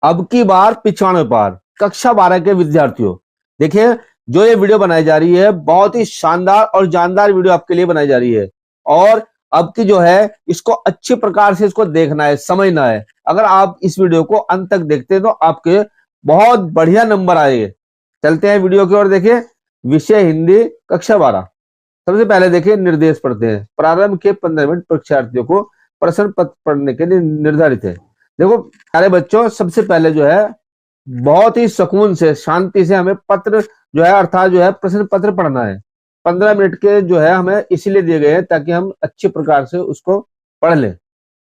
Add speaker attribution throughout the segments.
Speaker 1: अब की बार 95 पार। कक्षा 12 के विद्यार्थियों, देखिए जो ये वीडियो बनाई जा रही है बहुत ही शानदार और जानदार वीडियो आपके लिए बनाई जा रही है। और अब की जो है इसको अच्छी प्रकार से इसको देखना है, समझना है। अगर आप इस वीडियो को अंत तक देखते हैं तो आपके बहुत बढ़िया नंबर आएंगे। चलते हैं वीडियो की ओर। देखिए विषय हिंदी कक्षा 12। सबसे पहले देखिए निर्देश पढ़ते हैं। प्रारंभ के 15 मिनट परीक्षार्थियों को प्रश्न पत्र पढ़ने के लिए निर्धारित है। देखो प्यारे बच्चों, सबसे पहले जो है बहुत ही सुकून से शांति से हमें पत्र जो है अर्थात जो है प्रश्न पत्र पढ़ना है। 15 मिनट के जो है हमें इसीलिए दिए गए हैं ताकि हम अच्छी प्रकार से उसको पढ़ लें।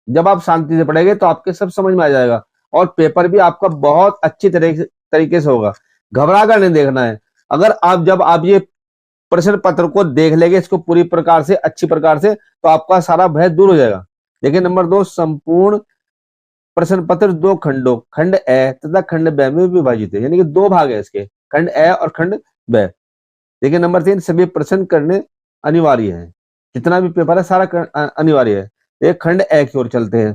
Speaker 1: जब आप शांति से पढ़ेंगे तो आपके सब समझ में आ जाएगा और पेपर भी आपका बहुत अच्छी तरीके से होगा। घबरा कर नहीं देखना है। अगर आप ये प्रश्न पत्र को देख लेंगे इसको पूरी प्रकार से अच्छी प्रकार से तो आपका सारा भय दूर हो जाएगा। देखिए नंबर 2, संपूर्ण प्रश्न पत्र 2 खंडों खंड ए तथा खंड ब में विभाजित है, यानी कि 2 भाग है इसके, खंड ए और खंड ब। देखिए नंबर 3, सभी प्रश्न करने अनिवार्य है। जितना भी पेपर है सारा अनिवार्य है। एक खंड ए की ओर चलते हैं।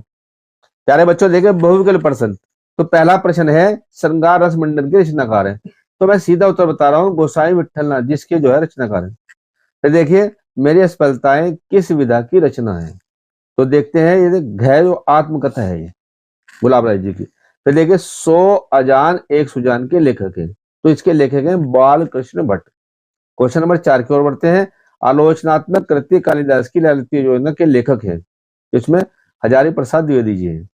Speaker 1: प्यारे बच्चों देखिए बहुविकल्प प्रश्न। तो पहला प्रश्न है श्रृंगार रस मंडल के रचनाकार है। तो मैं सीधा उत्तर बता रहा हूँ, गोसाई विट्ठलनाथ जिसके जो है रचनाकार है। फिर देखिए मेरी असफलताएं किस विधा की रचना है। तो देखते हैं ये घय जो आत्मकथा है ये गुलाब राय जी की। फिर देखिए 100 अजान एक सुजान के लेखक है। तो इसके लेखक हैं बाल कृष्ण भट्ट। क्वेश्चन नंबर 4 की ओर बढ़ते हैं। आलोचनात्मक कृति कालिदास की ललित योजना के लेखक हैं। इसमें हजारी प्रसाद द्विवेदी जी हैं।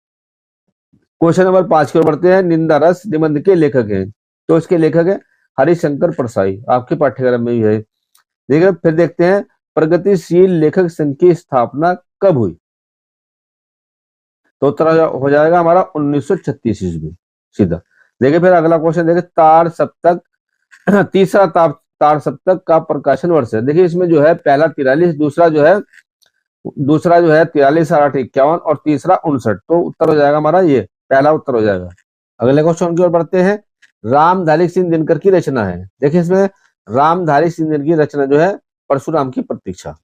Speaker 1: क्वेश्चन नंबर 5 की ओर बढ़ते हैं। निंदा रस निबंध के लेखक हैं। तो इसके लेखक है हरिशंकर परसाई, आपके पाठ्यक्रम में भी है। देखिए फिर देखते हैं प्रगतिशील लेखक संघ की स्थापना कब हुई। तो उत्तर हो जाएगा हमारा 1936 ईस्वी सीधा। देखिए फिर अगला क्वेश्चन देखिए तार सप्तक तीसरा तार सप्तक का प्रकाशन वर्ष है। देखिए इसमें जो है पहला 43, दूसरा जो है 43, 8, 51 और तीसरा 59। तो उत्तर हो जाएगा हमारा ये पहला उत्तर हो जाएगा। अगले क्वेश्चन की ओर बढ़ते हैं। रामधारी सिंह दिनकर की रचना है। देखिए इसमें रामधारी सिंह दिनकर की रचना जो है परशुराम की प्रतीक्षा।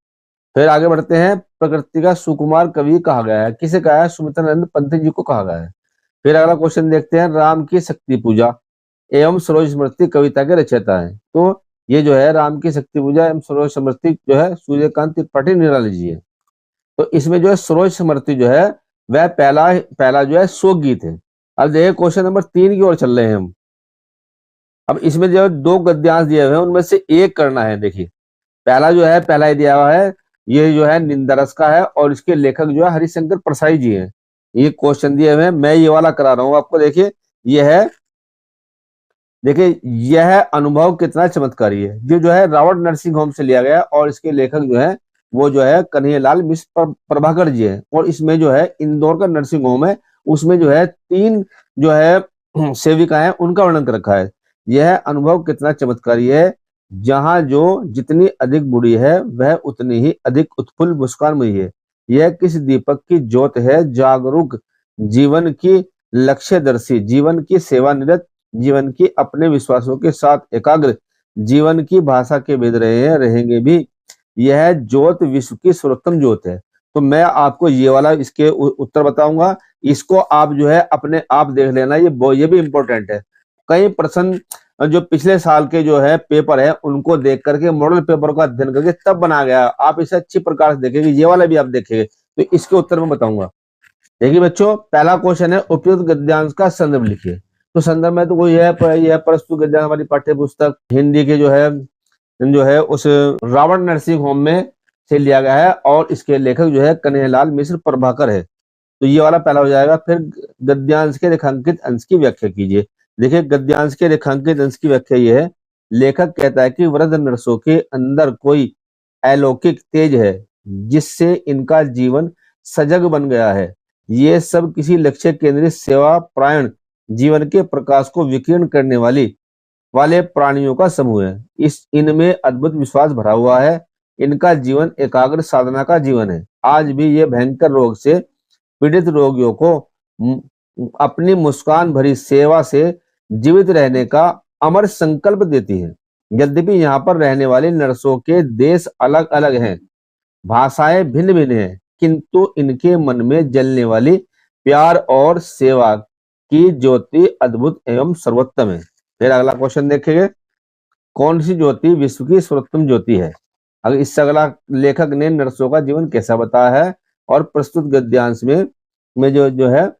Speaker 1: फिर आगे बढ़ते हैं। प्रकृति का सुकुमार कवि कहा गया है। किसे कहा है? सुमित्रानंद पंत जी को कहा गया है। फिर अगला क्वेश्चन देखते हैं। राम की शक्ति पूजा एवं सरोज स्मृति कविता के रचयिता है। तो ये जो है राम की शक्ति पूजा एवं सरोज स्मृति जो है सूर्यकांत त्रिपाठी निराला जी है। तो इसमें जो है सरोज स्मृति जो है वह पहला जो है शोक गीत है। अब देखिए क्वेश्चन नंबर 3 की ओर चल रहे हैं हम। अब इसमें जो है 2 गद्यांश दिए हुए हैं, उनमें से एक करना है। देखिए पहला ही दिया हुआ है, ये जो है निंदरस का है और इसके लेखक जो है हरिशंकर परसाई जी हैं। ये क्वेश्चन दिए हुए हैं, मैं ये वाला करा रहा हूं आपको। देखिए यह अनुभव कितना चमत्कारी है। ये जो है रावण नरसिंह होम से लिया गया और इसके लेखक जो है वो जो है कन्हैयालाल मिश्र प्रभाकर जी है। और इसमें जो है इंदौर का नर्सिंग होम है, उसमें जो है 3 जो है सेविका है उनका वर्णन कर रखा है। यह अनुभव कितना चमत्कारी है। जहां जो जितनी अधिक बुरी है वह उतनी ही अधिक उत्फुल्ल मुस्कानमयी है। यह किस दीपक की ज्योत है, जागरूक जीवन की लक्ष्यदर्शी, जीवन की सेवानिरत, जीवन की अपने विश्वासों के साथ एकाग्र, जीवन की भाषा के भेद रहे हैं रहेंगे भी। यह ज्योत विश्व की सर्वोत्तम ज्योत है। तो मैं आपको ये वाला इसके उत्तर बताऊंगा, इसको आप जो है अपने आप देख लेना, ये भी इंपॉर्टेंट है। कई प्रश्न जो पिछले साल के जो है पेपर है उनको देख करके मॉडल पेपर का अध्ययन करके तब बना गया। आप इसे अच्छी प्रकार से देखेंगे, ये वाला भी आप देखेंगे तो इसके उत्तर में बताऊंगा। देखिए बच्चों पहला क्वेश्चन है उपयुक्त गद्यांश का संदर्भ लिखिए। तो संदर्भ में तो वो यह प्रस्तुत गद्यांश हमारी पाठ्य पुस्तक हिंदी के जो है उस रावण नरसिंह होम में से लिया गया है और इसके लेखक जो है कन्हैयालाल मिश्र प्रभाकर है। तो ये वाला पहला हो जाएगा। फिर गद्यांश के रेखांकित अंश की व्याख्या कीजिए। देखिए गद्यांश के रेखांकित अंश की व्याख्या ये है। लेखक कहता है कि वृद्ध नरसों के अंदर कोई अलौकिक तेज है जिससे इनका जीवन सजग बन गया है। ये सब किसी लक्ष्य केंद्रित सेवा प्रायण जीवन के प्रकाश को विकीर्ण करने वाले प्राणियों का समूह है। इनमें अद्भुत विश्वास भरा हुआ है। इनका जीवन एकाग्र साधना का जीवन है। आज भी ये भयंकर रोग से पीड़ित रोगियों को अपनी मुस्कान भरी सेवा से जीवित रहने का अमर संकल्प देती है। यद्यपि यहाँ पर रहने वाले नर्सों के देश अलग अलग हैं, भाषाएं भिन्न भिन्न हैं, किंतु इनके मन में जलने वाली प्यार और सेवा की ज्योति अद्भुत एवं सर्वोत्तम है। फिर अगला क्वेश्चन देखेंगे, कौन सी ज्योति विश्व की सर्वोत्तम ज्योति है। अगर इससे अगला लेखक ने नरसों का जीवन कैसा बताया है और प्रस्तुत गद्यांश में जो जो है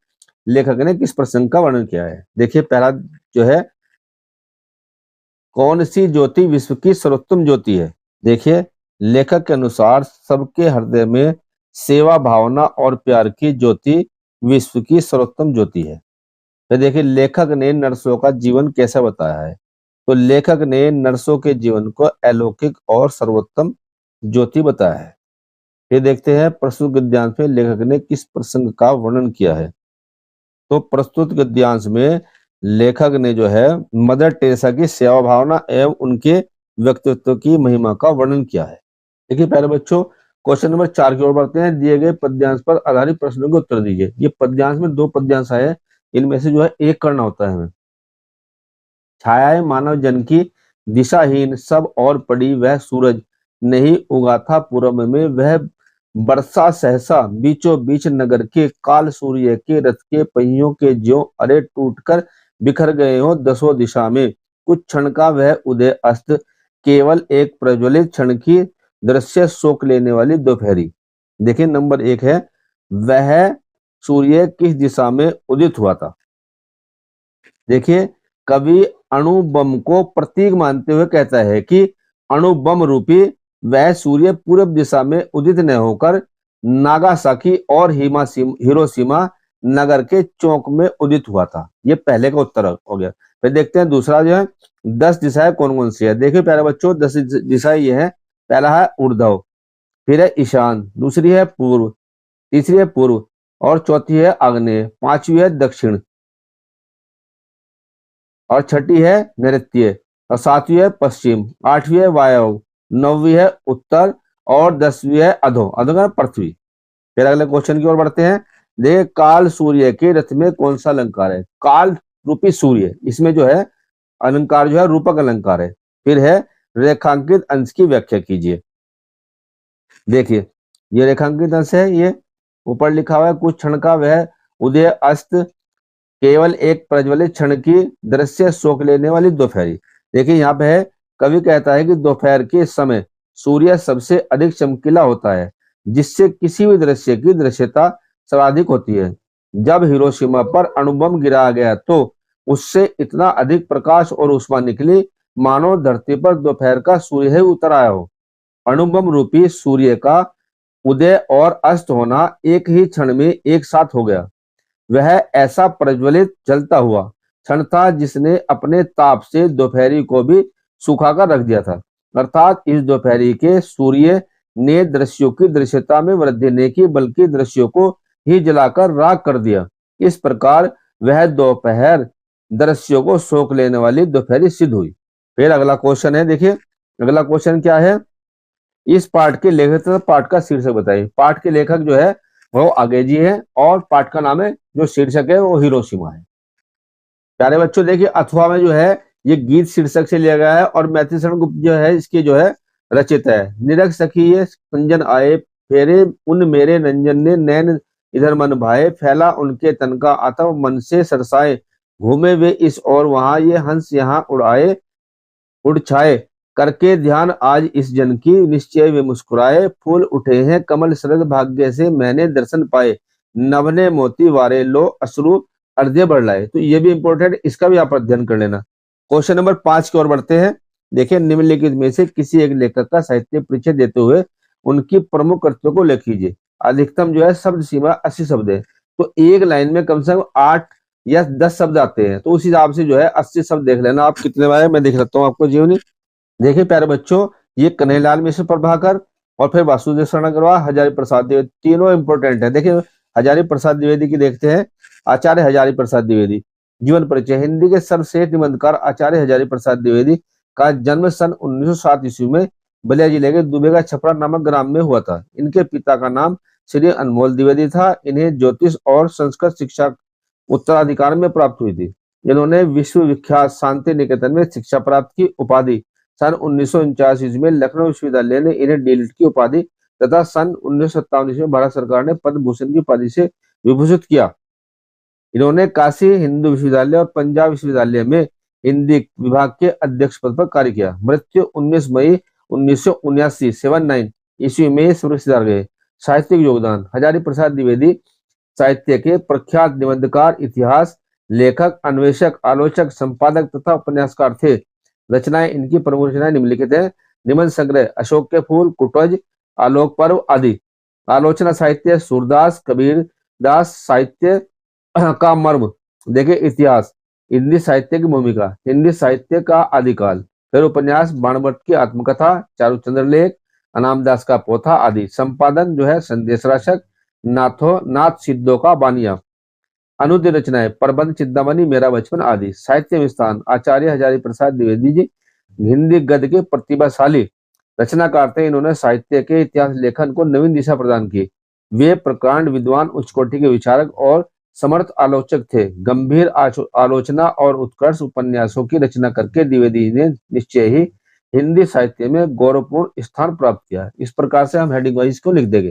Speaker 1: लेखक ने किस प्रसंग का वर्णन किया है। देखिए पहला जो है, कौन सी ज्योति विश्व की सर्वोत्तम ज्योति है। देखिए लेखक के अनुसार सबके हृदय में सेवा भावना और प्यार की ज्योति विश्व की सर्वोत्तम ज्योति है। तो देखिए लेखक ने नरसों का जीवन कैसा बताया है, तो लेखक ने नरसों के जीवन को अलौकिक और सर्वोत्तम ज्योति बताया है। ये देखते हैं प्रस्तुत गद्यांश में लेखक ने किस प्रसंग का वर्णन किया है। तो प्रस्तुत गद्यांश में लेखक ने जो है मदर टेरेसा की सेवा भावना एवं उनके व्यक्तित्व की महिमा का वर्णन किया है। देखिए प्यारे बच्चों, क्वेश्चन नंबर 4 की ओर बढ़ते हैं। दिए गए पद्यांश पर आधारित प्रश्नों के उत्तर दीजिए। ये पद्यांश में 2 पद्यांश आए, इनमें से जो है एक करना होता है हमें। छायाएं मानव जन की दिशाहीन सब और पड़ी, वह सूरज नहीं उगा था पूरब में, वह बरसा सहसा बीचों बीच नगर के, काल सूर्य के रथ के पहियों के ज्यों अरे टूटकर बिखर गए हो दसों दिशा में, कुछ क्षण का वह उदय अस्त, केवल एक प्रज्वलित क्षण की दृश्य शोक लेने वाली दोपहरी। देखिए नंबर 1 है, वह सूर्य किस दिशा में उदित हुआ था। देखिए कवि अणु बम को प्रतीक मानते हुए कहता है कि अणु बम रूपी वह सूर्य पूर्व दिशा में उदित न होकर नागासाकी और हिरोशिमा नगर के चौक में उदित हुआ था। ये पहले का उत्तर हो गया। फिर देखते हैं दूसरा जो है, 10 दिशाएं कौन कौन सी है। देखिए प्यारे बच्चों 10 दिशाएं ये है, पहला है ऊर्ध्व, फिर है ईशान, दूसरी है पूर्व, तीसरी है पूर्व और चौथी है आग्नेय, पांचवी है दक्षिण और छठी है नैऋत्य और सातवीं है पश्चिम, आठवीं है वायव्य, नौवीं है उत्तर और 10वीं है अधो, अधो का पृथ्वी। फिर अगले क्वेश्चन की ओर बढ़ते हैं। देखिए काल सूर्य के रथ में कौन सा अलंकार है। काल रूपी सूर्य, इसमें जो है अलंकार जो है रूपक अलंकार है। फिर है रेखांकित अंश की व्याख्या कीजिए। देखिए ये रेखांकित अंश है, ये ऊपर लिखा हुआ है, कुछ क्षण का वह उदय अस्त, केवल एक प्रज्वलित क्षण की दृश्य शोक लेने वाली दोपहरी। देखिए यहाँ पे है, कवि कहता है कि दोपहर के समय सूर्य सबसे अधिक चमकीला होता है, जिससे किसी भी दृश्य की दृश्यता सर्वाधिक होती है। जब हिरोशिमा पर अणुबम गिराया गया तो उससे इतना अधिक प्रकाश और ऊष्मा निकली मानो धरती पर दोपहर का सूर्य ही उतर आया हो। अणुबम रूपी सूर्य का उदय और अस्त होना एक ही क्षण में एक साथ हो गया। वह ऐसा प्रज्वलित जलता हुआ क्षण था जिसने अपने ताप से दोपहरी को भी सुखाकर रख दिया था। अर्थात इस दोपहरी के सूर्य ने दृश्यों की दृश्यता में वृद्धि नहीं की, बल्कि दृश्यों को ही जलाकर राख कर दिया। इस प्रकार वह दोपहर दृश्यों को शोक लेने वाली दोपहरी सिद्ध हुई। फिर अगला क्वेश्चन है, देखिए अगला क्वेश्चन क्या है, इस पाठ के लेखक तथा पाठ का शीर्षक बताइए। पाठ के लेखक जो है वो आगे जी है और पाठ का नाम है, जो शीर्षक है वो हिरोशिमा है। प्यारे बच्चों देखिए अथवा में जो है ये गीत शीर्षक से लिया गया है और मैथिलीशरण गुप्त जो है इसकी जो है रचित है। निरख सखी ये कंजन आए, फेरे उन मेरे नंजन ने, नैन इधर मन भाए, फैला उनके तन का आतव मन से सरसाए, घूमे वे इस और वहां ये हंस यहाँ उड़ाए, उड़ छाए करके ध्यान आज इस जन की, निश्चय वे मुस्कुराए, फूल उठे हैं कमल शरद भाग्य से मैंने दर्शन पाए, नवने मोती वारे लो अश्रु अर्ध्य बढ़ लाए। तो ये भी इंपॉर्टेंट, इसका भी आप अध्ययन कर लेना। क्वेश्चन नंबर 5 की ओर बढ़ते हैं। देखिए निम्नलिखित में से किसी एक लेखक का साहित्य परिचय देते हुए उनकी प्रमुख कृतियों को लिख लीजिए। अधिकतम जो है शब्द सीमा 80 शब्द है, तो एक लाइन में कम से कम 8 या 10 शब्द आते हैं, तो उस हिसाब से जो है 80 शब्द देख लेना आप कितने बार है, मैं देख लेता हूँ आपको जीवनी। देखिए प्यारे बच्चों ये कन्हैयालाल मिश्र प्रभाकर और फिर वासुदेव शरण अग्रवाल, हजारी प्रसाद द्विवेदी, तीनों इंपोर्टेंट है। देखिए हजारी प्रसाद द्विवेदी की देखते हैं। आचार्य हजारी प्रसाद द्विवेदी जीवन परिचय। हिंदी के सर्वश्रेष्ठ निबंधकार आचार्य हजारी प्रसाद द्विवेदी का जन्म सन 1907 ईस्वी में बलिया जिले के दुबेगा छपरा नामक ग्राम में हुआ था। इनके पिता का नाम श्री अनमोल द्विवेदी था। इन्हें ज्योतिष और संस्कृत शिक्षा उत्तराधिकार में प्राप्त हुई थी। इन्होंने विश्व विख्यात शांति निकेतन में शिक्षा प्राप्त की। उपाधि सन 1949 ईस्वी में लखनऊ विश्वविद्यालय ने इन्हें डीलिट की उपाधि तथा सन 1957 ईस्वी में भारत सरकार ने पद्म भूषण की उपाधि से विभूषित किया। इन्होंने काशी हिंदू विश्वविद्यालय और पंजाब विश्वविद्यालय में हिंदी विभाग के अध्यक्ष पद पर कार्य किया। मृत्यु 19 मई 1979 79 ईस्वी में स्वर्गसिधार गए। साहित्यिक योगदान हजारी प्रसाद द्विवेदी साहित्य के प्रख्यात निबंधकार, इतिहास लेखक, अन्वेषक, आलोचक, संपादक तथा उपन्यासकार थे। रचनाएं इनकी प्रमुख रचनाएं निम्नलिखित है। निबंध संग्रह अशोक के फूल, कुटज, आलोक पर्व आदि। आलोचना साहित्य सूरदास, कबीर दास साहित्य का मर्म। देखिए इतिहास हिंदी साहित्य की भूमिका, हिंदी साहित्य का आदिकाल। फिर उपन्यास बाणभट्ट की आत्मकथा, चारुचंद्र लेख, अनामदास का पोथा आदि। संपादन जो है संदेश राशक, नाथ सिद्धों का बानिया। अनुदित रचनाएं प्रबंध, चिंतामणि, मेरा बचपन आदि। साहित्य विस्तार आचार्य हजारी प्रसाद द्विवेदी जी हिंदी गद्य के प्रतिभाशाली रचनाकार थे। इन्होंने साहित्य के इतिहास लेखन को नवीन दिशा प्रदान की। वे प्रकांड विद्वान, उच्च कोटि के विचारक और समर्थ आलोचक थे। गंभीर आलोचना और उत्कर्ष उपन्यासों की रचना करके द्विवेदी ने निश्चय ही हिंदी साहित्य में गौरवपूर्ण स्थान प्राप्त किया। इस प्रकार से हम हेडिंग वाइज को लिख देंगे।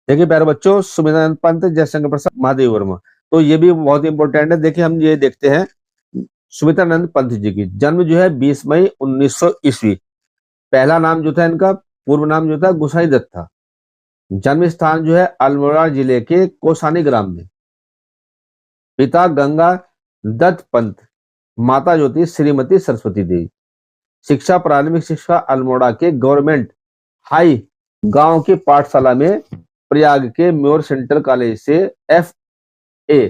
Speaker 1: देखिए प्यारे बच्चों, सुमित्रानंद पंत, जयशंकर प्रसाद, महादेव वर्मा, तो ये भी बहुत इंपॉर्टेंट है। देखिए हम ये देखते हैं सुमित्रानंद पंत जी की जन्म जो है 20 मई 1900 ईस्वी। पहला नाम जो था इनका, पूर्व नाम जो था गुसाई दत्त था। जन्म स्थान जो है अल्मोड़ा जिले के कोसानी ग्राम में। पिता गंगा दत्त पंत, माता जो थी श्रीमती सरस्वती देवी। शिक्षा प्रारंभिक शिक्षा अल्मोड़ा के गवर्नमेंट हाई गांव की पाठशाला में, प्रयाग के म्योर सेंट्रल कॉलेज से FA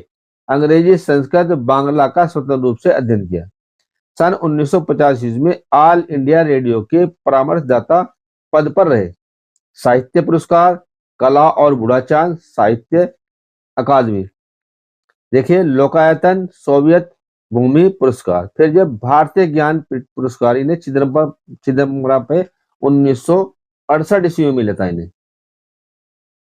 Speaker 1: अंग्रेजी, संस्कृत, बांग्ला का स्वतंत्र रूप से अध्ययन किया। सन 1950 ईस्वी में ऑल इंडिया रेडियो के परामर्शदाता पद पर रहे। साहित्य पुरस्कार, कला और बूढ़ाचान साहित्य अकादमी। देखिए लोकायतन सोवियत भूमि पुरस्कार। फिर जब भारतीय ज्ञान पुरस्कार इन्हें चिदम्बरम पे 1968 ईस्वी में मिला था इन्हें।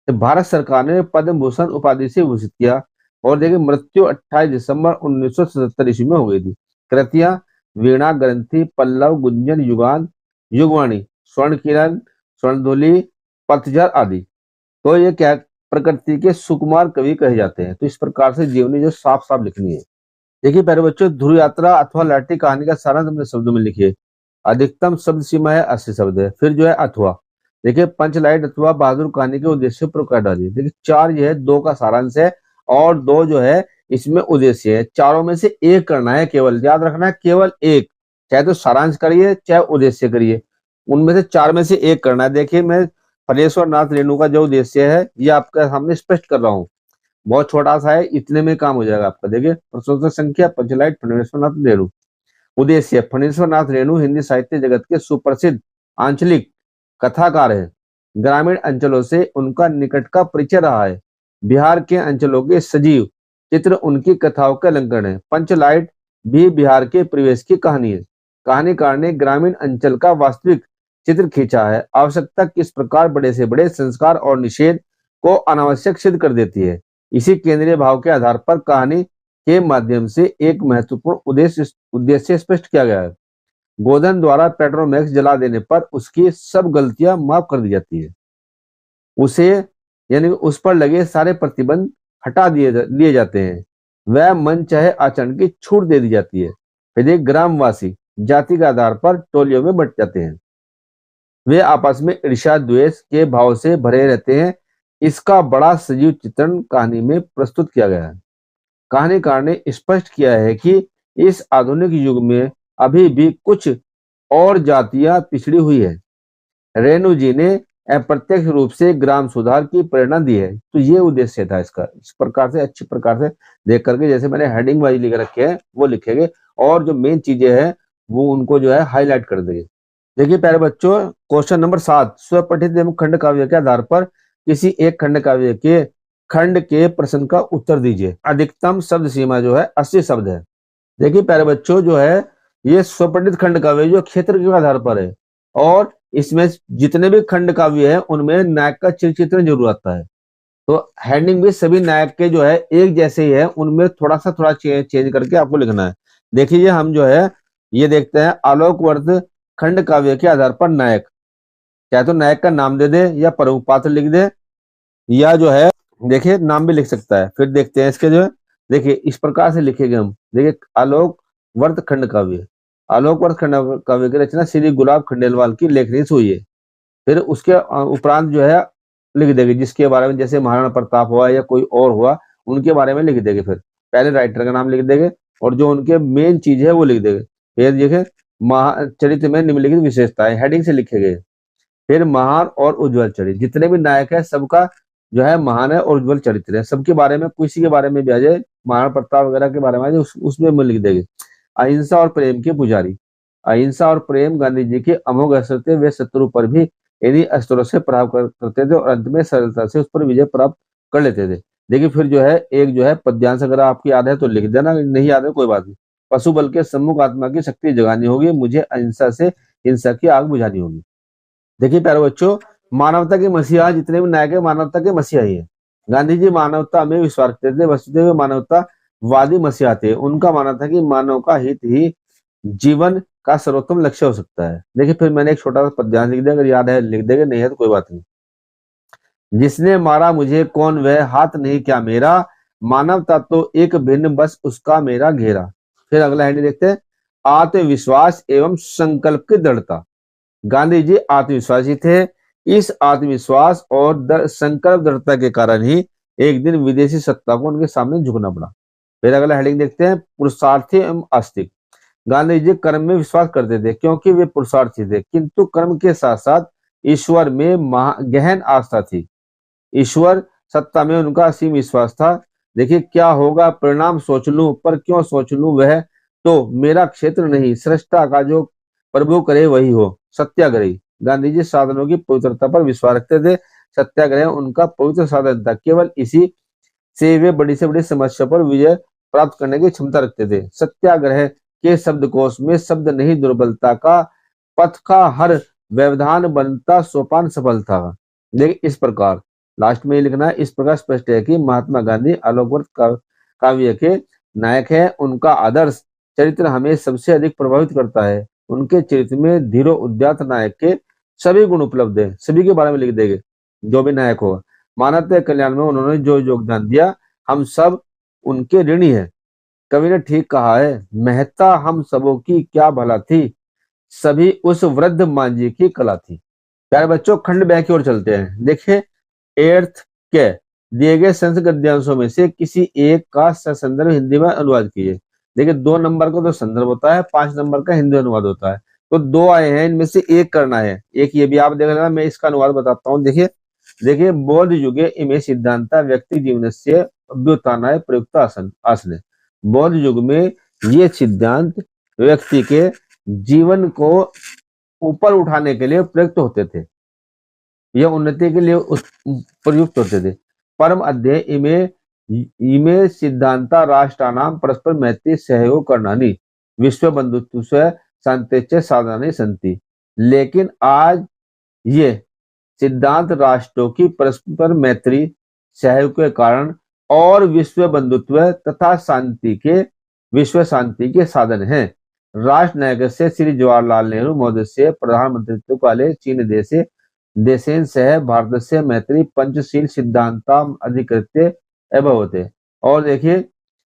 Speaker 1: तो भारत सरकार ने पद्म भूषण उपाधि से भूषित किया। और देखिए मृत्यु 28 दिसंबर 1977 ईस्वी में हो गई थी। कृतियां वीणा, ग्रंथि, पल्लव, गुंजन, युगान, युगवाणी, स्वर्ण किरण, स्वर्णधुली, पतझर आदि। तो ये क्या प्रकृति के सुकुमार कवि कहे जाते हैं। तो इस प्रकार से जीवनी जो साफ साफ लिखनी है। देखिए प्यारे बच्चों, ध्रुव यात्रा अथवा लाठी कहानी का सारांश अपने शब्दों में लिखिए। अधिकतम शब्द सीमा है 80 शब्द है। फिर जो है अथवा, देखिए पंचलाइट अथवा बहादुर कहानी के उद्देश्य पर प्रकाश डालिए। देखिए 4 ये है, 2 का सारांश है और 2 जो है इसमें उद्देश्य है। चारों में से एक करना है, केवल याद रखना है, केवल एक। चाहे तो सारांश करिए चाहे उद्देश्य करिए, उनमें से 4 में से एक करना है। देखिए मैं फणेश्वर नाथ रेणु का जो उद्देश्य है ये आपके सामने स्पष्ट कर रहा हूँ। बहुत छोटा सा है, इतने में काम हो जाएगा आपका। देखिए प्रशंसक संख्या पंचलाइट फणेश्वर नाथ रेणु। उद्देश्य फणेश्वर नाथ रेणु हिंदी साहित्य जगत के सुप्रसिद्ध आंचलिक कथाकार है। ग्रामीण अंचलों से उनका निकट का परिचय रहा है। बिहार के अंचलों के सजीव चित्र उनकी कथाओं के अलंकरण है। पंचलाइट भी बिहार के परिवेश की कहानी है। कहानीकार ने ग्रामीण अंचल का वास्तविक चित्र खींचा है। आवश्यकता किस प्रकार बड़े से बड़े संस्कार और निषेध को अनावश्यक सिद्ध कर देती है। इसी केंद्रीय भाव के आधार पर कहानी के माध्यम से एक महत्वपूर्ण उद्देश्य स्पष्ट किया गया है। गोधन द्वारा पेट्रोमैक्स जला देने पर उसकी सब गलतियां माफ कर दी जाती है। उसे यानी उस पर लगे सारे प्रतिबंध हटा दिए जाते हैं। वह मन चाहे आचरण की छूट दे दी जाती है। यदि ग्रामवासी जाति के आधार पर टोलियों में बंट जाते हैं, वे आपस में ईर्ष्या द्वेष के भाव से भरे रहते हैं। इसका बड़ा सजीव चित्रण कहानी में प्रस्तुत किया गया है। कहानीकार ने स्पष्ट किया है कि इस आधुनिक युग में अभी भी कुछ और जातियां पिछड़ी हुई है। रेणु जी ने अप्रत्यक्ष रूप से ग्राम सुधार की प्रेरणा दी है। तो ये उद्देश्य था इसका। इस प्रकार से अच्छी प्रकार से देख करके, जैसे मैंने हेडिंग वाइज लिख रखे हैं वो लिखेंगे और जो मेन चीजें हैं वो उनको जो है हाईलाइट कर देंगे। देखिए प्यारे बच्चों, क्वेश्चन नंबर 7, स्वपठित एवं खंड काव्य के आधार पर किसी एक खंड काव्य के खंड के प्रश्न का उत्तर दीजिए। अधिकतम शब्द सीमा जो है 80 शब्द है। देखिए प्यारे बच्चों, जो है ये स्वपठित खंड काव्य जो क्षेत्र के आधार पर है और इसमें जितने भी खंड काव्य है उनमें नायक का चित्र जरूर आता है। तो हेडिंग भी सभी नायक के जो है एक जैसे ही है, उनमें थोड़ा चेंज करके आपको लिखना है। देखिए हम जो है ये देखते हैं आलोकवर्त खंड काव्य के आधार पर नायक, चाहे तो नायक का नाम दे दे या प्रमुख पात्र लिख दे, या जो है देखिए नाम भी लिख सकता है। फिर देखते हैं इसके जो है देखिए इस प्रकार से लिखेंगे हम। देखिए आलोक वर्त खंड काव्य, आलोक वर्त खंड काव्य की रचना श्री गुलाब खंडेलवाल की लेखनी से हुई है। फिर उसके उपरांत जो है लिख देंगे जिसके बारे में, जैसे महाराणा प्रताप हुआ या कोई और हुआ, उनके बारे में लिख देंगे। फिर पहले राइटर का नाम लिख देंगे और जो उनके मेन चीज है वो लिख देंगे। फिर देखे चरित्र में निम्नलिखित विशेषताएं हेडिंग से लिखे गए। फिर महान और उज्जवल चरित्र, जितने भी नायक है सबका जो है महान है और उज्जवल चरित्र है, सबके बारे में, किसी के बारे में भी आ जाए, महाराणा प्रताप वगैरह के बारे में आ जाए, उसमें हम लिख देंगे। अहिंसा और प्रेम के पुजारी, अहिंसा और प्रेम गांधी जी के अमोघ अस्त्र थे, वे शत्रु पर भी इन्हीं अस्त्रों से प्रहार करते थे और अंत में सरलता से उस पर विजय प्राप्त कर लेते थे। देखिए फिर जो है एक जो है पद्यांश, अगर आपकी याद है तो लिख देना, नहीं याद है कोई बात नहीं। पशु बल के सम्मुख आत्मा की शक्ति जगानी होगी, मुझे अहिंसा से हिंसा की आग बुझानी होगी। देखिए प्यारे बच्चों, मानवता के मसीहा जितने भी नायक है मानवता के मसीहा ही है। गांधी जी मानवता में विश्वास करते थे, वसुदेव मानवतावादी मसीहा थे। उनका मानना था कि मानव का हित ही जीवन का सर्वोत्तम लक्ष्य हो सकता है। देखिए फिर मैंने एक छोटा सा पद्यांश लिख दिया, अगर याद है लिख देंगे, नहीं है तो कोई बात नहीं। जिसने मारा मुझे कौन वह, हाथ नहीं क्या मेरा, मानवता तो एक भिन्न बस उसका मेरा घेरा। फिर अगला हेडिंग देखते हैं, आत्मविश्वास एवं संकल्प की दृढ़ता। गांधी जी आत्मविश्वासी थे। इस आत्मविश्वास और संकल्प दृढ़ता के कारण ही एक दिन विदेशी सत्ता को उनके सामने झुकना पड़ा। फिर अगला हेडिंग देखते हैं, पुरुषार्थी एवं आस्तिक। गांधी जी कर्म में विश्वास करते थे क्योंकि वे पुरुषार्थी थे, किंतु कर्म के साथ साथ ईश्वर में गहन आस्था थी। ईश्वर सत्ता में उनका असीम विश्वास था। देखिए क्या होगा परिणाम सोच लूं, पर क्यों सोच लूं, वह तो मेरा क्षेत्र नहीं, सृष्टा का जो प्रभु करे वही हो। सत्याग्रही, गांधी जी साधनों की पवित्रता पर विश्वास रखते थे। सत्याग्रह उनका पवित्र साधन था, केवल इसी से वे बड़ी से बड़ी समस्या पर विजय प्राप्त करने की क्षमता रखते थे। सत्याग्रह के शब्दकोश में शब्द नहीं, दुर्बलता का पथ का हर व्यवधान बनता सोपान सफल था। लेकिन इस प्रकार लास्ट में लिखना है, इस प्रकार स्पष्ट है कि महात्मा गांधी आलोकवर्त काव्य के नायक है। उनका आदर्श चरित्र हमें सबसे अधिक प्रभावित करता है। उनके चरित्र में धीरो उद्यत नायक के सभी गुण उपलब्ध है। सभी के बारे में लिख देंगे जो भी नायक हो। मानवता कल्याण में उन्होंने जो योगदान दिया हम सब उनके ऋणी है। कवि ने ठीक कहा है, महत्ता हम सबों की क्या भला थी, सभी उस वृद्ध मांझी की कला थी। प्यारे बच्चों खंड ब की ओर चलते हैं। देखिए एर्थ के दिए गए संस्कृत गद्यांशों में से किसी एक का ससंदर्भ हिंदी में अनुवाद कीजिए। देखिए 2 नंबर का तो संदर्भ होता है, 5 नंबर का हिंदी अनुवाद होता है। तो 2 आए हैं, इनमें से एक करना है। एक ये भी आप देख लेना, मैं इसका अनुवाद बताता हूँ। देखिए देखिए बौद्ध युगे इमे सिद्धांता व्यक्ति जीवन से अभ्युत्थानाय प्रयुक्त आसने। बौद्ध युग में ये सिद्धांत व्यक्ति के जीवन को ऊपर उठाने के लिए प्रयुक्त होते थे, यह उन्नति के लिए प्रयुक्त होते थे। परम अध्यय इमे इमे सिद्धांता राष्ट्रानाम परस्पर मैत्री सहयोग करनानी विश्व बंधुत्व शांति साधनानी संति। लेकिन आज ये सिद्धांत राष्ट्रों की परस्पर मैत्री सहयोग के कारण और विश्व बंधुत्व तथा विश्व शांति के साधन हैं। राष्ट्र नायक से श्री जवाहरलाल नेहरू महोदय से प्रधानमंत्रित्व वाले चीन देशेन सह भारत से मैत्री पंचशील सिद्धांता अधिकृत्य अभवते। और देखिए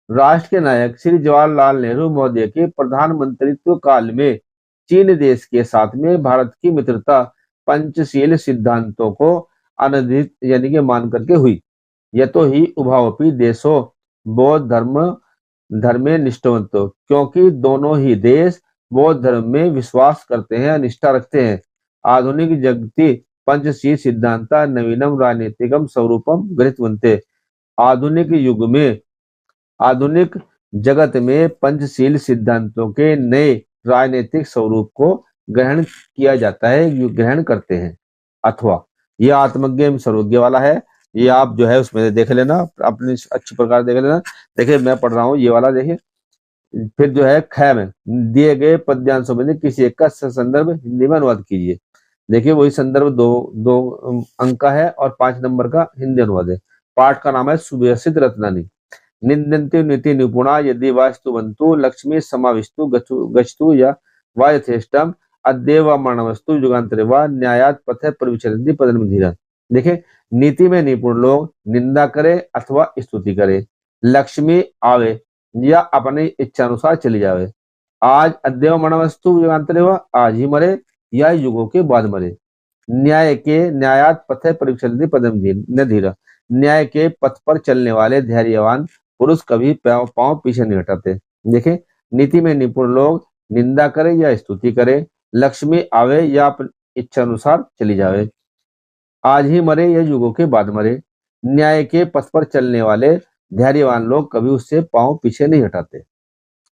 Speaker 1: राष्ट्र के नायक श्री जवाहरलाल नेहरू महोदय के प्रधानमंत्रित्व काल में चीन देश के साथ में भारत की मित्रता पंचशील सिद्धांतों को अनधिक यानी कि मान करके हुई। यह तो ही उभावपी देशों बौद्ध धर्मे निष्ठवंतो, क्योंकि दोनों ही देश बौद्ध धर्म में विश्वास करते हैं, निष्ठा रखते हैं। आधुनिक जगति पंचशील सिद्धांता नवीनम राजनीतिकम स्वरूपम गृहीतवन्ते। आधुनिक युग में आधुनिक जगत में पंचशील सिद्धांतों के नए राजनीतिक स्वरूप को ग्रहण किया जाता है, ग्रहण करते हैं। अथवा यह आत्मज्ञ सर्वज्ञ वाला है, ये आप जो है उसमें देख लेना, अपनी अच्छी प्रकार देख लेना। देखिए मैं पढ़ रहा हूँ ये वाला, देखिए फिर जो है ख में दिए गए पद्यांशों में किसी एक का संदर्भ हिंदी में अनुवाद कीजिए। देखिए वही संदर्भ दो अंक का है और 5 नंबर का हिंदी अनुवाद है। पाठ का नाम है सुव्यवस्थित रत्नानी। निंदन्ति नीति निपुणा यदि वास्तुवन्तु लक्ष्मी समाविष्टु गच्छतु या वा यथेष्टम अद्येव मरणवस्तु युगांतरे वा न्यायात पथे प्रविचरन्ति पदन्मधीरा। देखिए नीति में निपुण लोग निंदा करे अथवा स्तुति करे, लक्ष्मी आवे या अपनी इच्छानुसार चली जावे। आज अद्यव मरणमस्तु युगांतरे हुआ, आज ही मरे या युगों के बाद मरे। न्याय के न्यायात पथे परीक्षन्ति पदम न धीरा। न्याय के पथ पर चलने वाले धैर्यवान पुरुष कभी पांव पीछे नहीं हटाते। देखें, नीति में निपुण लोग निंदा करे या स्तुति करे, लक्ष्मी आवे या अपनी इच्छा अनुसार चली जावे, आज ही मरे या युगों के बाद मरे। न्याय के पथ पर चलने वाले धैर्यवान लोग कभी उससे पांव पीछे नहीं हटाते।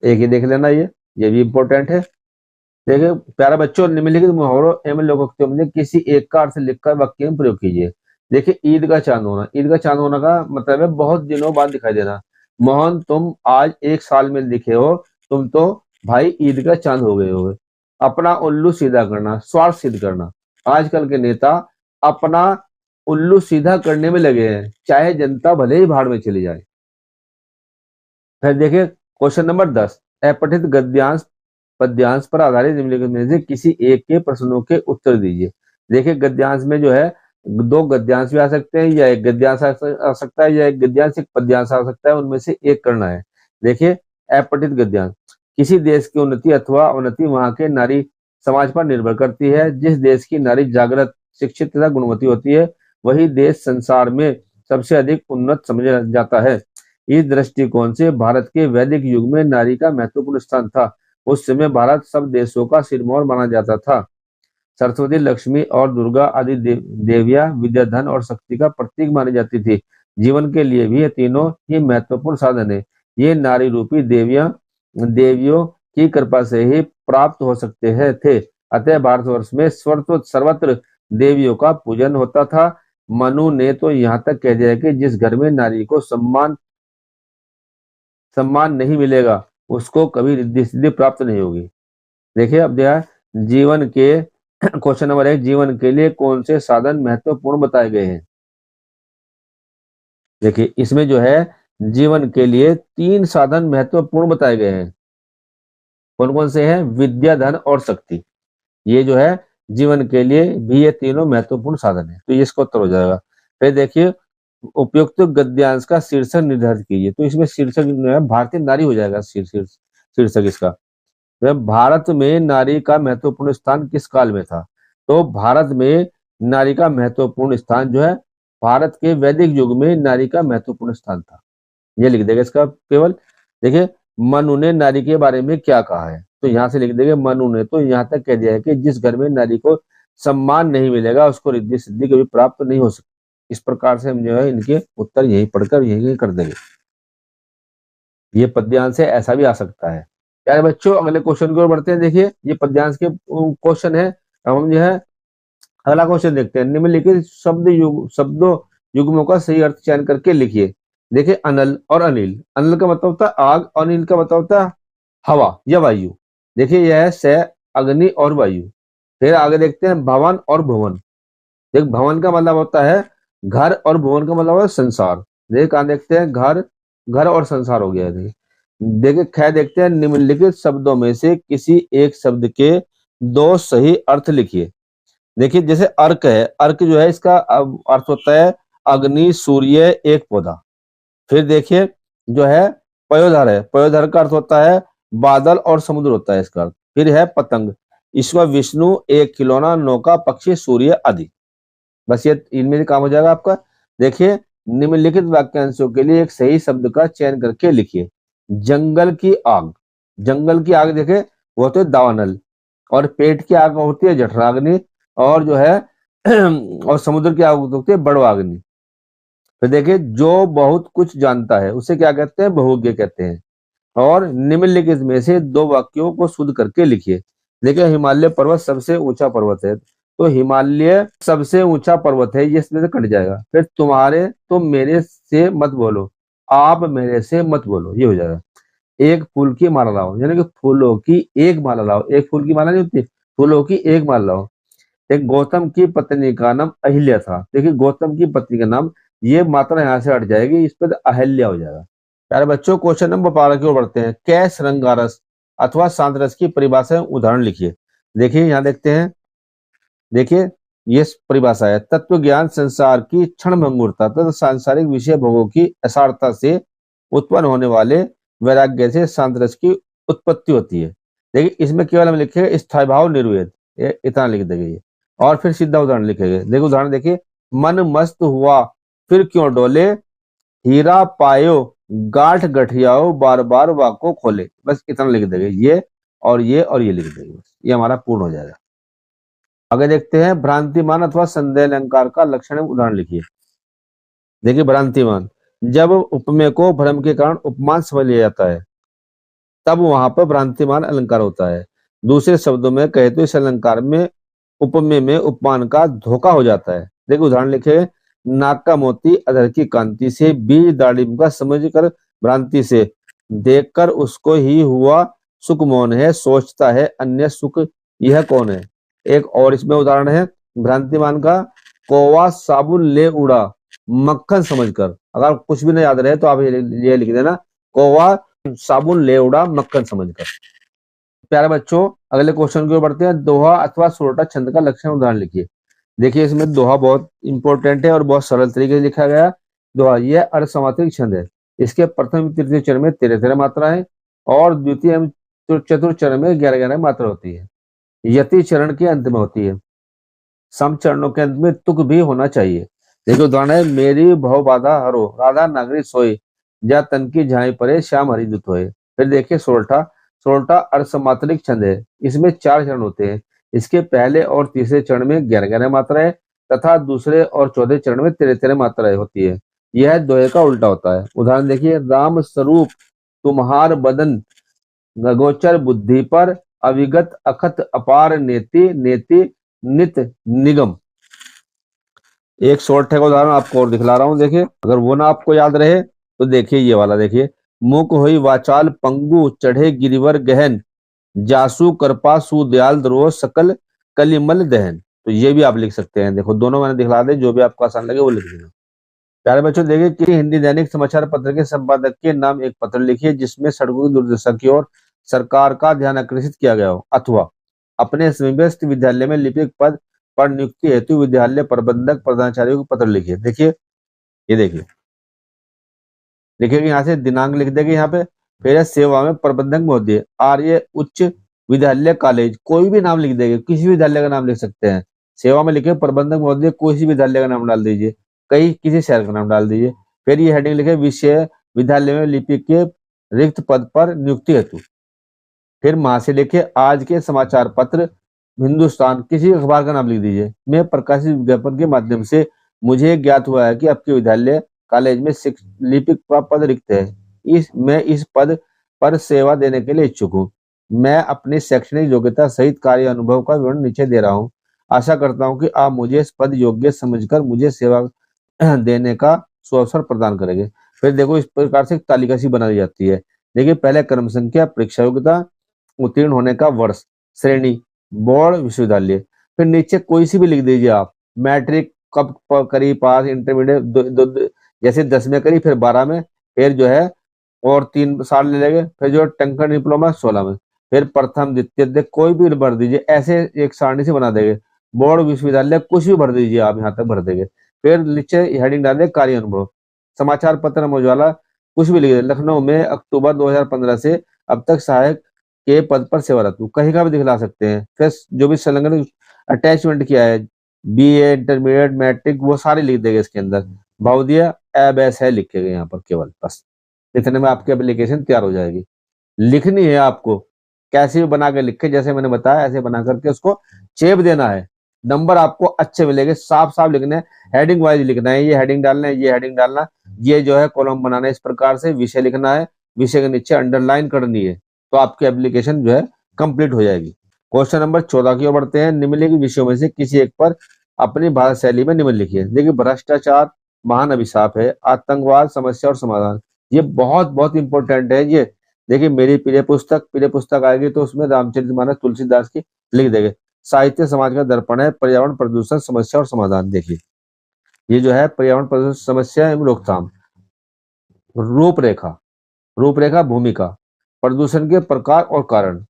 Speaker 1: एक ही देख लेना, ये भी इंपॉर्टेंट है। देखिए प्यारे बच्चों, निम्नलिखित मुहावरों एवं लोकोक्तियों में किसी एक का अर्थ लिखकर वाक्य में प्रयोग कीजिए। देखिए ईद का चांद होना, ईद का चांद होना का मतलब है बहुत दिनों बाद दिखाई देना। मोहन तुम आज 1 साल में दिखे हो, तुम तो भाई ईद का चांद हो गए हो। अपना उल्लू सीधा करना, स्वार्थ सिद्ध करना। आजकल के नेता अपना उल्लू सीधा करने में लगे हैं, चाहे जनता भले ही भाड़ में चली जाए। फिर देखिए क्वेश्चन नंबर 10, अपठित गद्यांश पद्यांश पर आधारित निम्नलिखित में से किसी एक के प्रश्नों के उत्तर दीजिए। देखिए गद्यांश में जो है 2 गद्यांश भी आ सकते हैं, या एक गद्यांश आ सकता है, या एक गद्यांश एक पद्यांश आ सकता है, उनमें से एक करना है। देखिए अपठित गद्यांश, किसी देश की उन्नति अथवा अवनति वहां के नारी समाज पर निर्भर करती है। जिस देश की नारी जागृत, शिक्षित तथा गुणवती होती है, वही देश संसार में सबसे अधिक उन्नत समझा जाता है। इस दृष्टिकोण से भारत के वैदिक युग में नारी का महत्वपूर्ण स्थान था। उस समय भारत सब देशों का सिरमौर माना जाता था। सरस्वती, लक्ष्मी और दुर्गा आदि देवियां विद्या, धन और शक्ति का प्रतीक मानी जाती थी। जीवन के लिए भी ये तीनों ही महत्वपूर्ण साधन है। ये नारी रूपी देवियों की कृपा से ही प्राप्त हो सकते हैं थे। अतः भारतवर्ष में सर्वत्र देवियों का पूजन होता था। मनु ने तो यहाँ तक कह दिया कि जिस घर में नारी को सम्मान नहीं मिलेगा, उसको कभी रिद्धि सिद्धि प्राप्त नहीं होगी। देखिए अब दिया जीवन के क्वेश्चन नंबर 1, जीवन के लिए कौन से साधन महत्वपूर्ण बताए गए हैं। देखिए इसमें जो है जीवन के लिए 3 साधन महत्वपूर्ण बताए गए हैं। कौन कौन से हैं? विद्या, धन और शक्ति। ये जो है जीवन के लिए भी ये तीनों महत्वपूर्ण साधन है, तो ये इसका उत्तर हो जाएगा। फिर देखिए उपयुक्त गद्यांश का शीर्षक निर्धारित कीजिए। तो इसमें शीर्षक जो है भारतीय नारी हो जाएगा। शीर्षक इसका तो भारत में नारी का महत्वपूर्ण स्थान किस काल में था। तो भारत में नारी का महत्वपूर्ण स्थान जो है भारत के वैदिक युग में नारी का महत्वपूर्ण स्थान था। ये लिख देगा इसका केवल। देखिए मनु ने नारी के बारे में क्या कहा है, तो यहाँ से लिख देंगे मनु ने तो यहाँ तक कह दिया है कि जिस घर में नारी को सम्मान नहीं मिलेगा, उसको रिद्धि सिद्धि कभी प्राप्त नहीं हो सकती। इस प्रकार से हम जो है इनके उत्तर यही पढ़कर यही कर देंगे। ये पद्यांश से ऐसा भी आ सकता है। प्यारे बच्चों अगले क्वेश्चन की ओर बढ़ते हैं। देखिए ये पद्यांश के क्वेश्चन है। अब हम जो है अगला क्वेश्चन देखते हैं। निम्नलिखित शब्दों युग्मों का सही अर्थ चयन करके लिखिए। देखिए अनल और अनिल, अनल का मतलब होता है आग और अनिल का मतलब होता है हवा या वायु। देखिए यह है स, अग्नि और वायु। फिर आगे देखते हैं भवन और भुवन। देख भवन का मतलब होता है घर और भुवन का मतलब होता है संसार। देख कहाँ देखते हैं घर और संसार हो गया। देखिए ख देखते हैं निम्नलिखित शब्दों में से किसी एक शब्द के 2 सही अर्थ लिखिए। देखिए जैसे अर्क है, अर्क जो है इसका अर्थ होता है अग्नि, सूर्य, एक पौधा। फिर देखिए जो है पयोधर है, पयोधर का अर्थ होता है बादल और समुद्र होता है इसका अर्थ। फिर है पतंग, ईश्वर, विष्णु, एक खिलौना, नौका, पक्षी, सूर्य आदि। बस ये इनमें काम हो जाएगा आपका। देखिए निम्नलिखित वाक्यांशों के लिए एक सही शब्द का चयन करके लिखिए। जंगल की आग, जंगल की आग देखे वो होते है दावानल, और पेट की आग होती है जठराग्नि, और जो है और समुद्र की आग होती है बड़वाग्नि। फिर देखिए जो बहुत कुछ जानता है उसे क्या कहते हैं? बहुज्ञ कहते हैं। और निम्नलिखित में से 2 वाक्यों को शुद्ध करके लिखिए। देखिए हिमालय पर्वत सबसे ऊंचा पर्वत है, तो हिमालय सबसे ऊंचा पर्वत है, ये इसमें से कट जाएगा। फिर तुम मेरे से मत बोलो, आप मेरे से मत बोलो, ये हो जाएगा। एक फूल की माला लाओ, यानी कि फूलों की एक माला लाओ। एक फूल की माला नहीं होती, फूलों की एक माला लाओ। एक गौतम की पत्नी का नाम अहिल्या था। देखिए गौतम की पत्नी का नाम, ये मात्रा यहाँ से हट जाएगी, इस पर अहिल्या हो जाएगा। प्यारे बच्चों क्वेश्चन नंबर 12 की ओर बढ़ते हैं। कै श्रृंगारस अथवा शांत रस की परिभाषा उदाहरण लिखिए। देखिए यहाँ देखते हैं। देखिए ये परिभाषा है तत्व ज्ञान संसार की क्षण भंगुरता तथा सांसारिक विषय भोगों की असारता से उत्पन्न होने वाले वैराग्य से शांत रस की उत्पत्ति होती है। देखिए इसमें केवल हम लिखेंगे स्थायी भाव निर्वेद, ये इतना लिख देंगे ये, और फिर सीधा उदाहरण लिखेंगे। देखिए उदाहरण देखिए, मन मस्त हुआ फिर क्यों डोले, हीरा पायो गांठ गठियाओ बार बार वाको खोले। बस इतना लिख देंगे, ये और ये और ये लिख देंगे, बस ये हमारा पूर्ण हो जाएगा। आगे देखते हैं, भ्रांतिमान अथवा संदेह अलंकार का लक्षण एवं उदाहरण लिखिए। देखिए भ्रांतिमान, जब उपमेय को भ्रम के कारण उपमान समझ लिया जाता है तब वहां पर भ्रांतिमान अलंकार होता है। दूसरे शब्दों में कहे तो इस अलंकार में उपमेय में उपमान का धोखा हो जाता है। देखिए उदाहरण लिखे, नाक का मोती अधर की कांति से, बीज दाड़िम का समझकर भ्रांति से, देखकर उसको ही हुआ सुख मौन है, सोचता है अन्य सुख यह कौन है। एक और इसमें उदाहरण है भ्रांतिमान का, कौवा साबुन ले उड़ा मक्खन समझकर। अगर कुछ भी नहीं याद रहे तो आप ये लिख देना, कौवा साबुन ले उड़ा मक्खन समझकर। प्यारे बच्चों अगले क्वेश्चन की ओर बढ़ते हैं, दोहा अथवा सोरठा छंद का लक्षण उदाहरण लिखिए। देखिए इसमें दोहा बहुत इंपॉर्टेंट है और बहुत सरल तरीके से लिखा गया। दोहा यह अर्धसमात्रिक छंद है। इसके प्रथम तृतीय चरण में 13-13 मात्रा है और द्वितीय एवं चतुर्थ चरण में 11-11 मात्रा होती है। यति चरण के अंत में होती है। सम चरणों के अंत में तुक भी होना चाहिए। देखिए उदाहरण है, मेरी भव बाधा हरो राधा नागरी सोई, जा तन की झाई परे श्याम हरिदूत होए। फिर देखिए सोरठा, सोरठा अर्धसमात्रिक छंद है। इसमें 4 चरण होते हैं। इसके पहले और तीसरे चरण में 11-11 मात्राएं तथा दूसरे और चौथे चरण में 13-13 मात्राएं होती है। यह दोहे का उल्टा होता है। उदाहरण देखिए, राम स्वरूप तुम्हार बदन गोचर बुद्धि पर, अविगत अखत अपार नेति नेति नित निगम। एक सोरठे का उदाहरण आपको और दिखला रहा हूं। देखिए अगर वो ना आपको याद रहे तो देखिए ये वाला, देखिए, मुक हुई वाचाल पंगु चढ़े गिरिवर गहन, जासु कृपा सुदयाल द्रोह सकल कलिमल दहन। तो ये भी आप लिख सकते हैं। देखो दोनों मैंने दिखला दे, जो भी आपको आसान लगे वो लिख देना। प्यारे बच्चों देखिए कि हिंदी दैनिक समाचार पत्र के संपादक के नाम एक पत्र लिखिए जिसमें सड़कों की दुर्दशा की ओर सरकार का ध्यान आकर्षित किया गया हो, अथवा अपने समीपस्थ विद्यालय में लिपिक पद पर नियुक्ति हेतु विद्यालय प्रबंधक प्रधानाचार्य को पत्र लिखिए। देखिए ये देखिए, लिखेंगे यहाँ से दिनांक लिख देंगे यहाँ पे, फिर सेवा में प्रबंधक महोदय आर्य उच्च विद्यालय कॉलेज, कोई भी नाम लिख देंगे, किसी विद्यालय का नाम लिख सकते हैं। सेवा में लिखे प्रबंधक महोदय, कोई सी विद्यालय का नाम डाल दीजिए, कहीं किसी शहर का नाम डाल दीजिए। फिर ये हेडिंग लिखे, विषय विद्यालय में लिपिक के रिक्त पद पर नियुक्ति हेतु। फिर वहां से लिखे आज के समाचार पत्र हिंदुस्तान, किसी अखबार का नाम लिख दीजिए, में प्रकाशित विज्ञापन के माध्यम से मुझे ज्ञात हुआ है कि आपके विद्यालय कॉलेज में लिपिक का पद रिक्त है। मैं इस पद पर सेवा देने के लिए इच्छुक हूँ। मैं अपनी शैक्षणिक योग्यता सहित कार्य अनुभव का विवरण नीचे दे रहा हूँ। आशा करता हूँ कि आप मुझे इस पद योग्य समझकर मुझे सेवा देने का सुअवसर प्रदान करेंगे। फिर देखो इस प्रकार से एक तालिका सी बनाई जाती है। देखिए पहले क्रम संख्या, परीक्षा योग्यता, उत्तीर्ण होने का वर्ष, श्रेणी बोर्ड विश्वविद्यालय। फिर नीचे कोई सी भी लिख दीजिए आप, मैट्रिक कब करी पास, इंटरमीडिएट जैसे 10 में करी, फिर 12 में, फिर जो है और 3 साल ले लेंगे, फिर जो टंकन डिप्लोमा 16 में, फिर प्रथम द्वितीय कोई भी भर दीजिए, ऐसे एक सारणी से बना देंगे। बोर्ड विश्वविद्यालय कुछ भी भर दीजिए आप, यहाँ तक भर देंगे। फिर नीचे हेडिंग डालें कार्य अनुभव, समाचार पत्र अमर उजाला कुछ भी लिख, लखनऊ में अक्टूबर 2015 से अब तक सहायक के पद पर सेवारत हूँ, कहीं का भी दिखला सकते हैं। फिर जो भी संलग्न अटैचमेंट किया है, बीए इंटरमीडिएट मैट्रिक, वो सारे लिख देंगे इसके अंदर। भावदिया एब एस है लिखेगा यहाँ पर केवल, बस इतने में आपकी एप्लीकेशन तैयार हो जाएगी। लिखनी है आपको, कैसे भी बना के लिखे, जैसे मैंने बताया ऐसे बना करके उसको चेप देना है। नंबर आपको अच्छे मिलेंगे, साफ साफ लिखना है, हेडिंग वाइज लिखना है, ये हेडिंग डालना है, ये हेडिंग डालना, ये जो है कॉलम बनाना है, इस प्रकार से विषय लिखना है, विषय के नीचे अंडरलाइन करनी है, तो आपकी एप्लीकेशन जो है कंप्लीट हो जाएगी। क्वेश्चन नंबर 14 की ओर बढ़ते हैं। निम्नलिखित विषयों में से किसी एक पर अपनी भाषा शैली में निम्न लिखिए। देखिए भ्रष्टाचार महान अभिशाप है, आतंकवाद समस्या और समाधान, ये बहुत बहुत इंपॉर्टेंट है। ये देखिए मेरी प्रिय पुस्तक आएगी तो उसमें रामचरितमानस तुलसीदास की लिख देंगे। साहित्य समाज का दर्पण है, पर्यावरण प्रदूषण समस्या और समाधान। देखिए ये जो है पर्यावरण प्रदूषण समस्या एवं रोकथाम, रूपरेखा भूमिका, प्रदूषण के प्रकार और कारण,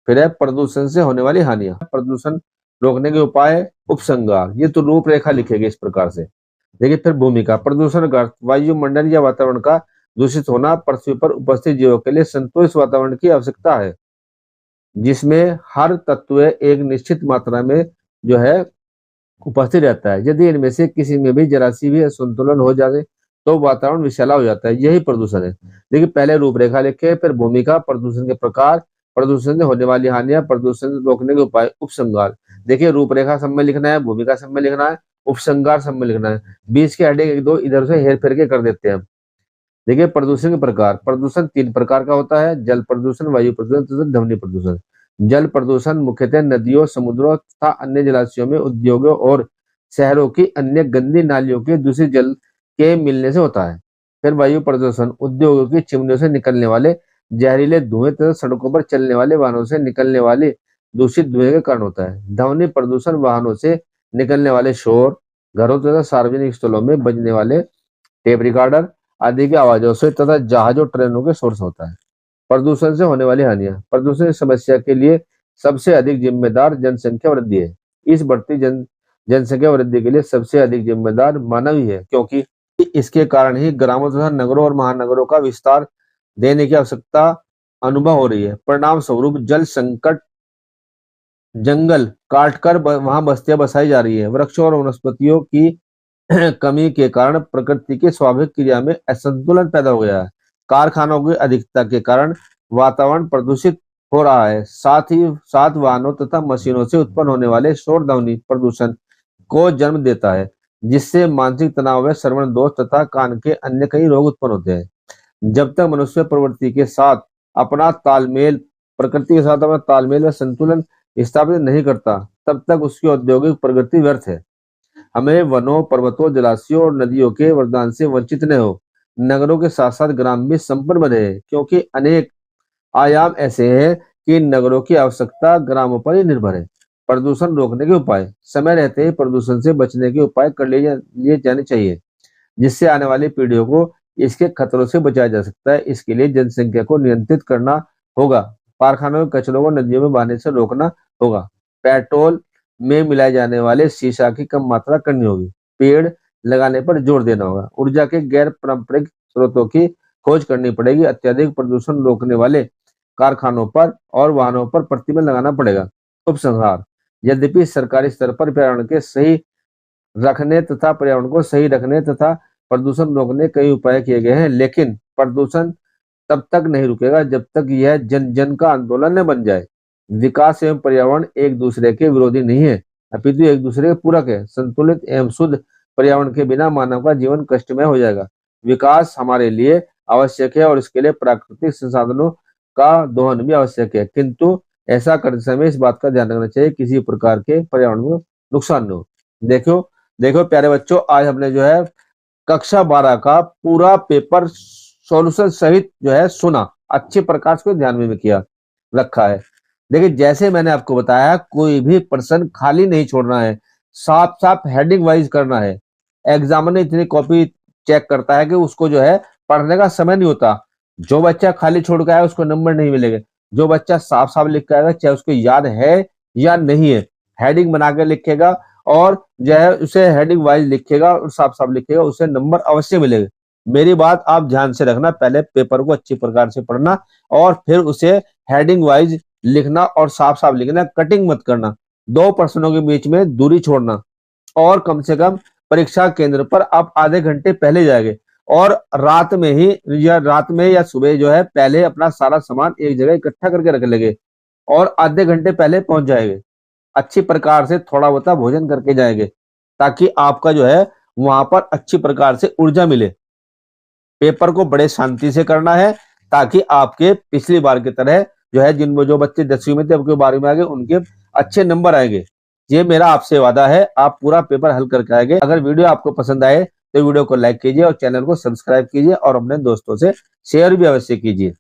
Speaker 1: फिर है प्रदूषण से होने वाली हानियां, प्रदूषण रोकने के उपाय, उपसंहार, ये तो रूपरेखा लिखेगी इस प्रकार से। देखिए फिर भूमिका, प्रदूषण का अर्थ वायुमंडल या वातावरण का दूषित होना पृथ्वी पर उपस्थित जीवों के लिए संतुलित वातावरण की आवश्यकता है, जिसमें हर तत्व एक निश्चित मात्रा में जो है उपस्थित रहता है। यदि इनमें से किसी में भी जरा सी भी असंतुलन हो जाए तो वातावरण विषैला हो जाता है। यही प्रदूषण है। देखिए, पहले रूपरेखा लिखे, फिर भूमिका, प्रदूषण के प्रकार, प्रदूषण से होने वाली हानियां, प्रदूषण से रोकने के उपाय, उपसंहार। देखिए, रूपरेखा सब में लिखना है, भूमिका सब में लिखना है, उपसंहार सब में लिखना है। बीच के हेडिंग एक दो इधर से हेर फेर के कर देते हैं हम। देखिए, प्रदूषण के प्रकार। प्रदूषण 3 प्रकार का होता है: जल प्रदूषण, वायु प्रदूषण तथा ध्वनि प्रदूषण। जल प्रदूषण मुख्यतः नदियों, समुद्रों तथा अन्य जलाशयों में उद्योगों और शहरों की अन्य गंदी नालियों के दूषित जल के मिलने से होता है। फिर वायु प्रदूषण उद्योगों की चिमनियों से निकलने वाले जहरीले धुएं तथा सड़कों पर चलने वाले वाहनों से निकलने वाले दूषित धुएं के कारण होता है। ध्वनि प्रदूषण वाहनों से निकलने वाले शोर, घरों तथा सार्वजनिक स्थलों में बजने वाले टेप रिकॉर्डर आदि की आवाजों से तथा जहाजों, ट्रेनों के शोर से होता है। प्रदूषण से होने वाली हानियां। प्रदूषण की समस्या के लिए सबसे अधिक जिम्मेदार जनसंख्या वृद्धि है। इस बढ़ती जनसंख्या वृद्धि के लिए सबसे अधिक जिम्मेदार मानव ही है, क्योंकि इसके कारण ही ग्रामों तथा नगरों और महानगरों का विस्तार देने की आवश्यकता अनुभव हो रही है। परिणाम स्वरूप जल संकट, जंगल काटकर वहां बस्तियां बसाई जा रही है। वृक्षों और वनस्पतियों की कमी के कारण प्रकृति की स्वाभाविक क्रिया में असंतुलन पैदा हो गया है। कारखानों की अधिकता के कारण वातावरण प्रदूषित हो रहा है। साथ ही साथ वाहनों तथा मशीनों से उत्पन्न होने वाले शोर ध्वनि प्रदूषण को जन्म देता है, जिससे मानसिक तनाव व श्रवण दोष तथा कान के अन्य कई रोग उत्पन्न होते हैं। जब तक मनुष्य प्रवृत्ति के साथ अपना तालमेल प्रकृति के साथ अपना तालमेल व संतुलन स्थापित नहीं करता, तब तक उसकी औद्योगिक प्रगति व्यर्थ है। हमें वनों, पर्वतों, जलाशयों और नदियों के वरदान से वंचित न हो। नगरों के साथ साथ ग्राम भी संपन्न बने हैं, क्योंकि अनेक आयाम ऐसे हैं कि नगरों की आवश्यकता ग्रामों पर ही निर्भर है। प्रदूषण रोकने के उपाय। समय रहते ही प्रदूषण से बचने के उपाय कर लिए जाने चाहिए, जिससे आने वाली पीढ़ियों को इसके खतरों से बचाया जा सकता है। इसके लिए जनसंख्या को नियंत्रित करना होगा। कारखानों के कचरों को नदियों में बहाने से रोकना होगा। पेट्रोल में मिलाए जाने वाले शीशा की कम मात्रा करनी होगी। पेड़ लगाने पर जोर देना होगा। ऊर्जा के गैर पारंपरिक स्रोतों की खोज करनी पड़ेगी। अत्यधिक प्रदूषण रोकने वाले कारखानों पर और वाहनों पर प्रतिबंध लगाना पड़ेगा। उपसंहार। यद्यपि सरकारी स्तर पर पर्यावरण के सही रखने तथा पर्यावरण को सही रखने तथा प्रदूषण रोकने कई उपाय किए गए हैं, लेकिन प्रदूषण तब तक नहीं रुकेगा जब तक यह जन जन का आंदोलन न बन जाए। विकास एवं पर्यावरण एक दूसरे के विरोधी नहीं है, अपितु एक दूसरे के पूरक है। संतुलित एवं शुद्ध पर्यावरण के बिना मानव का जीवन कष्टमय हो जाएगा। विकास हमारे लिए आवश्यक है और इसके लिए प्राकृतिक संसाधनों का दोहन भी आवश्यक है, किंतु ऐसा करते समय इस बात का ध्यान रखना चाहिए किसी प्रकार के पर्यावरण को नुकसान न हो। देखो देखो प्यारे बच्चों, आज हमने जो है कक्षा 12 का पूरा पेपर सॉल्यूशन सहित जो है सुना, अच्छे प्रकार से ध्यान में किया रखा है। देखिए, जैसे मैंने आपको बताया, कोई भी प्रश्न खाली नहीं छोड़ना है, साफ साफ हेडिंग वाइज करना है। एग्जामिनर इतनी कॉपी चेक करता है कि उसको जो है पढ़ने का समय नहीं होता। जो बच्चा खाली छोड़ के आया उसको नंबर नहीं मिलेगा। जो बच्चा साफ साफ लिख के आएगा, चाहे उसको याद है या नहीं है, हेडिंग बना के लिखेगा और जो है उसे हेडिंग वाइज लिखेगा और साफ साफ लिखेगा, उसे नंबर अवश्य मिलेगा। मेरी बात आप ध्यान से रखना, पहले पेपर को अच्छी प्रकार से पढ़ना और फिर उसे हेडिंग वाइज लिखना और साफ साफ लिखना, कटिंग मत करना। 2 प्रश्नों के बीच में दूरी छोड़ना और कम से कम परीक्षा केंद्र पर आप आधे घंटे पहले जाएंगे और रात में या सुबह जो है पहले अपना सारा सामान एक जगह इकट्ठा करके रख लेंगे और आधे घंटे पहले पहुंच जाएंगे। अच्छी प्रकार से थोड़ा बहुत भोजन करके जाएंगे, ताकि आपका जो है वहां पर अच्छी प्रकार से ऊर्जा मिले। पेपर को बड़े शांति से करना है, ताकि आपके पिछली बार की तरह जो है जो बच्चे 10वीं में थे अब 12वीं में आ गए, उनके अच्छे नंबर आएंगे। ये मेरा आपसे वादा है, आप पूरा पेपर हल करके आएंगे। अगर वीडियो आपको पसंद आए तो वीडियो को लाइक कीजिए और चैनल को सब्सक्राइब कीजिए और अपने दोस्तों से शेयर भी अवश्य कीजिए।